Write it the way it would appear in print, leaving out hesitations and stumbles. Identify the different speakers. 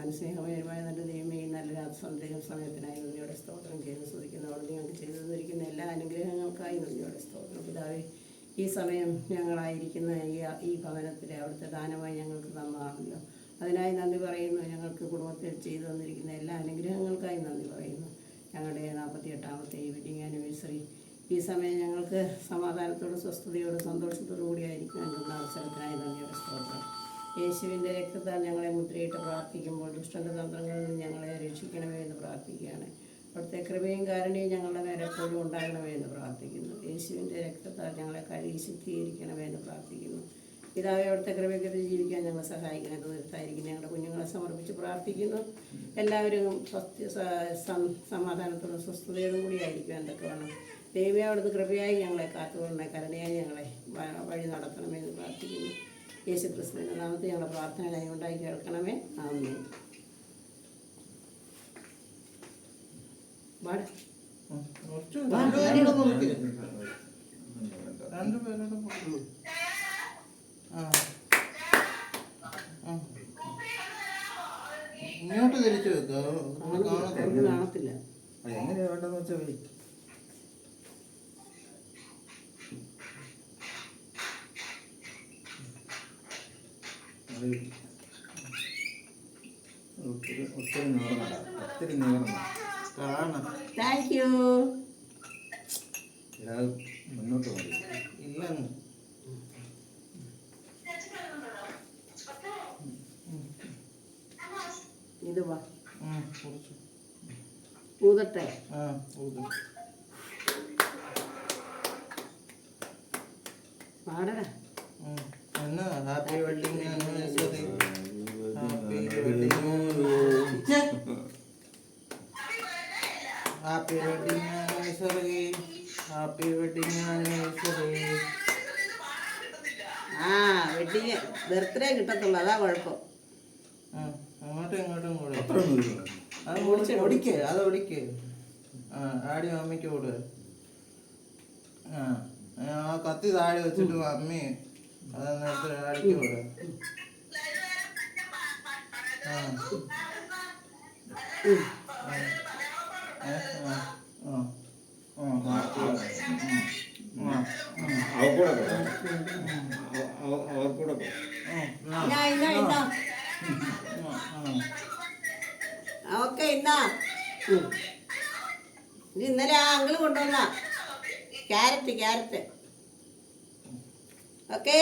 Speaker 1: പരിശുദ്ധനും സ്നേഹമയമായ നല്ല ദൈവമേ, നല്ല രാത്രി സമയത്തിനായി നന്ദിയോടെ സ്തോത്രം ചെയ്ത് സ്തുതിക്കുന്നു. അവിടെ ഞങ്ങൾക്ക് ചെയ്തു തന്നിരിക്കുന്ന എല്ലാ അനുഗ്രഹങ്ങൾക്കായി നന്ദിയോടെ സ്തോത്രം. പിതാവേ, ഈ സമയം ഞങ്ങളായിരിക്കുന്ന ഈ ഭവനത്തിലെ അവിടുത്തെ ദാനമായി ഞങ്ങൾക്ക് തന്നതാണല്ലോ. അതിനായി നന്ദി പറയുന്നു. ഞങ്ങൾക്ക് കുടുംബത്തിൽ ചെയ്തു തന്നിരിക്കുന്ന എല്ലാ അനുഗ്രഹങ്ങൾക്കായി നന്ദി പറയുന്നു. ഞങ്ങളുടെ 48ാമത്തെ ഈ വെഡിങ് ആനിവേഴ്സറി ഈ സമയം ഞങ്ങൾക്ക് സമാധാനത്തോടും സ്വസ്ഥതയോടും സന്തോഷത്തോടു കൂടിയായിരിക്കാൻ തന്ന അവസരത്തിനായി നന്ദിയോടെ സ്തോത്രം. യേശുവിൻ്റെ രക്തത്താൽ ഞങ്ങളെ മുദ്രയിട്ട് പ്രാർത്ഥിക്കുമ്പോൾ ദുഷ്ടൻ്റെ തന്ത്രങ്ങളിൽ നിന്ന് ഞങ്ങളെ രക്ഷിക്കണമേ എന്ന് പ്രാർത്ഥിക്കുകയാണ്. അവിടുത്തെ കൃപയും കാരുണ്യവും ഞങ്ങളുടെ മേലെ എപ്പോഴും ഉണ്ടാകണമേ എന്ന് പ്രാർത്ഥിക്കുന്നു. യേശുവിൻ്റെ രക്തത്താൽ ഞങ്ങളെ കഴുകി ശുദ്ധീകരിക്കണമേ എന്ന് പ്രാർത്ഥിക്കുന്നു. പിതാവേ, അവിടുത്തെ കൃപയ്ക്കകത്ത് ജീവിക്കാൻ ഞങ്ങളെ സഹായിക്കണം. തീർത്തായിരിക്കും ഞങ്ങളുടെ കുഞ്ഞുങ്ങളെ സമർപ്പിച്ച് പ്രാർത്ഥിക്കുന്നു. എല്ലാവരും സമാധാനത്തോടും സ്വസ്ഥതയോടും കൂടി ആയിരിക്കും. എന്തൊക്കെ വേണം ദൈവമേ, അവിടുത്തെ കൃപയായി ഞങ്ങളെ കാത്തുകൊണ്ടേ കരുണയായി ഞങ്ങളെ വഴി നടത്തണമെന്ന് പ്രാർത്ഥിക്കുന്നു. യേശു ക്രിസ്തുവിൻ്റെ നാമത്തിൽ ഞങ്ങളുടെ പ്രാർത്ഥനയായി ഉണ്ടായി കേൾക്കണമേ. ആമേൻ.
Speaker 2: ഇങ്ങോട്ട് തിരിച്ചു വെക്കുക,
Speaker 1: കാണത്തില്ല.
Speaker 2: എങ്ങനെയാ വേണ്ടെന്ന് വെച്ചാൽ ഒത്തിരി നീളണം കാണാം.
Speaker 1: Thank you.
Speaker 2: മുന്നോട്ട് മതി. ഇല്ലെന്ന്
Speaker 1: ഇത് വാ ഊതട്ടെ. പാടടാ.
Speaker 2: എന്നാ happy wedding anniversary, happy wedding, happy wedding anniversary, happy wedding anniversary.
Speaker 1: Wedding birthday കിട്ടത്തുള്ളൂ, അതാ കുഴപ്പം.
Speaker 2: അങ്ങോട്ടും ഇങ്ങോട്ടും കൂടെ അത് ഒടിക്ക്, അത് ഒടിക്ക്. ആടി അമ്മയ്ക്ക് കൂടെ. ആ കത്തി താഴെ വെച്ചിട്ട് അമ്മി അത് ആടിക്ക് കൂടെ.
Speaker 1: ഓക്കെ, ഇന്നാ ഇന്നലെ ആ അങ്കിള് കൊണ്ടുവന്ന ക്യാരറ്റ്. ഓക്കെ.